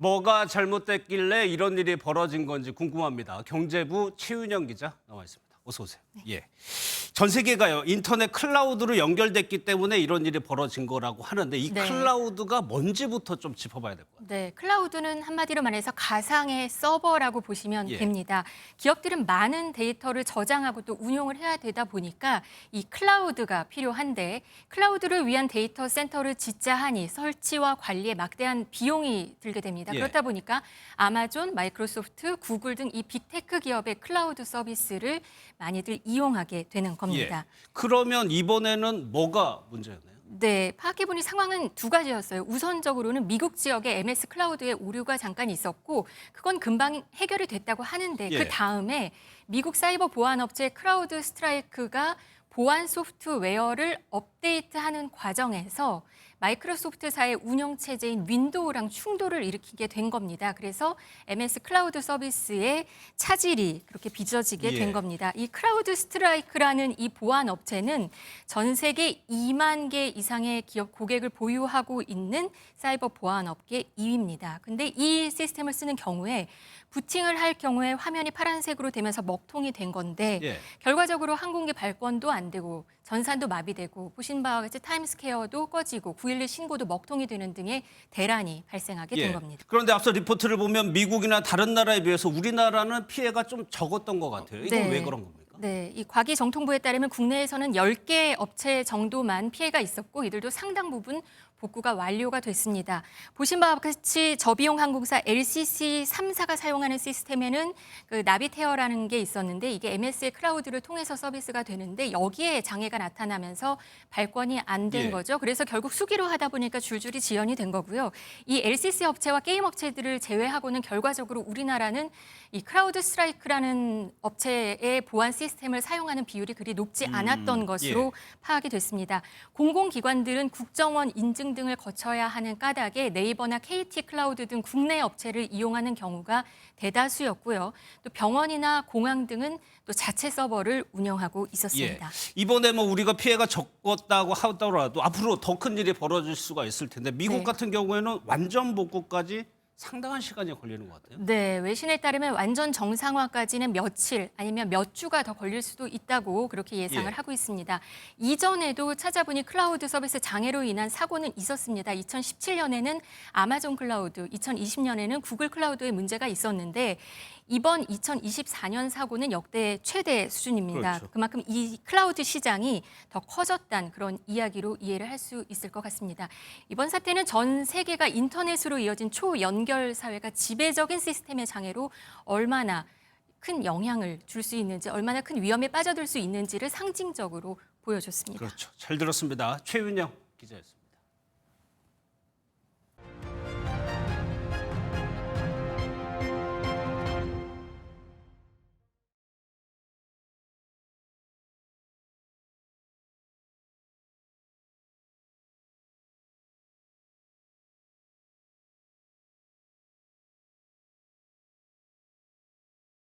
뭐가 잘못됐길래 이런 일이 벌어진 건지 궁금합니다. 경제부 최윤영 기자 나와 있습니다. 어서 오세요. 예. 전 세계가요 인터넷 클라우드로 연결됐기 때문에 이런 일이 벌어진 거라고 하는데 이 클라우드가 뭔지부터 좀 짚어봐야 될 것 같아요. 네, 클라우드는 한마디로 말해서 가상의 서버라고 보시면 됩니다. 기업들은 많은 데이터를 저장하고 또 운용을 해야 되다 보니까 이 클라우드가 필요한데 클라우드를 위한 데이터 센터를 짓자 하니 설치와 관리에 막대한 비용이 들게 됩니다. 그렇다 보니까 아마존, 마이크로소프트, 구글 등 이 빅테크 기업의 클라우드 서비스를 많이들 이용하게 되는 겁니다. 그러면 이번에는 뭐가 문제였나요? 네, 파악해보니 상황은 두 가지였어요. 우선적으로는 미국 지역에 MS 클라우드에 오류가 잠깐 있었고 그건 금방 해결이 됐다고 하는데 그 다음에 미국 사이버 보안 업체 크라우드 스트라이크가 보안 소프트웨어를 업데이트하는 과정에서 마이크로소프트사의 운영체제인 윈도우랑 충돌을 일으키게 된 겁니다. 그래서 MS 클라우드 서비스의 차질이 그렇게 빚어지게 된 겁니다. 이 크라우드 스트라이크라는 이 보안 업체는 전 세계 2만 개 이상의 기업 고객을 보유하고 있는 사이버 보안 업계 2위입니다. 근데 이 시스템을 쓰는 경우에 부팅을 할 경우에 화면이 파란색으로 되면서 먹통이 된 건데 결과적으로 항공기 발권도 안 되고 전산도 마비되고 보신 바와 같이 타임스퀘어도 꺼지고 911 신고도 먹통이 되는 등의 대란이 발생하게 된 겁니다. 그런데 앞서 리포트를 보면 미국이나 다른 나라에 비해서 우리나라는 피해가 좀 적었던 것 같아요. 이건 왜 그런 겁니까? 네, 이 과기정통부에 따르면 국내에서는 10개 업체 정도만 피해가 있었고 이들도 상당 부분 복구가 완료가 됐습니다. 보신 바와 같이 저비용 항공사 LCC 3사가 사용하는 시스템에는 그 나비테어라는 게 있었는데 이게 MS의 클라우드를 통해서 서비스가 되는데 여기에 장애가 나타나면서 발권이 안 된 거죠. 그래서 결국 수기로 하다 보니까 줄줄이 지연이 된 거고요. 이 LCC 업체와 게임 업체들을 제외하고는 결과적으로 우리나라는 이 크라우드 스트라이크라는 업체의 보안 시스템을 사용하는 비율이 그리 높지 않았던 것으로 파악이 됐습니다. 공공기관들은 국정원 인증 등을 거쳐야 하는 까닭에 네이버나 KT 클라우드 등 국내 업체를 이용하는 경우가 대다수였고요. 또 병원이나 공항 등은 또 자체 서버를 운영하고 있었습니다. 이번에 뭐 우리가 피해가 적었다고 하더라도 앞으로 더 큰 일이 벌어질 수가 있을 텐데 미국 같은 경우에는 완전 복구까지 상당한 시간이 걸리는 것 같아요. 네, 외신에 따르면 완전 정상화까지는 며칠 아니면 몇 주가 더 걸릴 수도 있다고 그렇게 예상을 하고 있습니다. 이전에도 찾아보니 클라우드 서비스 장애로 인한 사고는 있었습니다. 2017년에는 아마존 클라우드, 2020년에는 구글 클라우드에 문제가 있었는데 이번 2024년 사고는 역대 최대 수준입니다. 그만큼 이 클라우드 시장이 더 커졌다는 그런 이야기로 이해를 할 수 있을 것 같습니다. 이번 사태는 전 세계가 인터넷으로 이어진 초연결 사회가 지배적인 시스템의 장애로 얼마나 큰 영향을 줄 수 있는지, 얼마나 큰 위험에 빠져들 수 있는지를 상징적으로 보여줬습니다. 그렇죠. 잘 들었습니다. 최윤영 기자였습니다.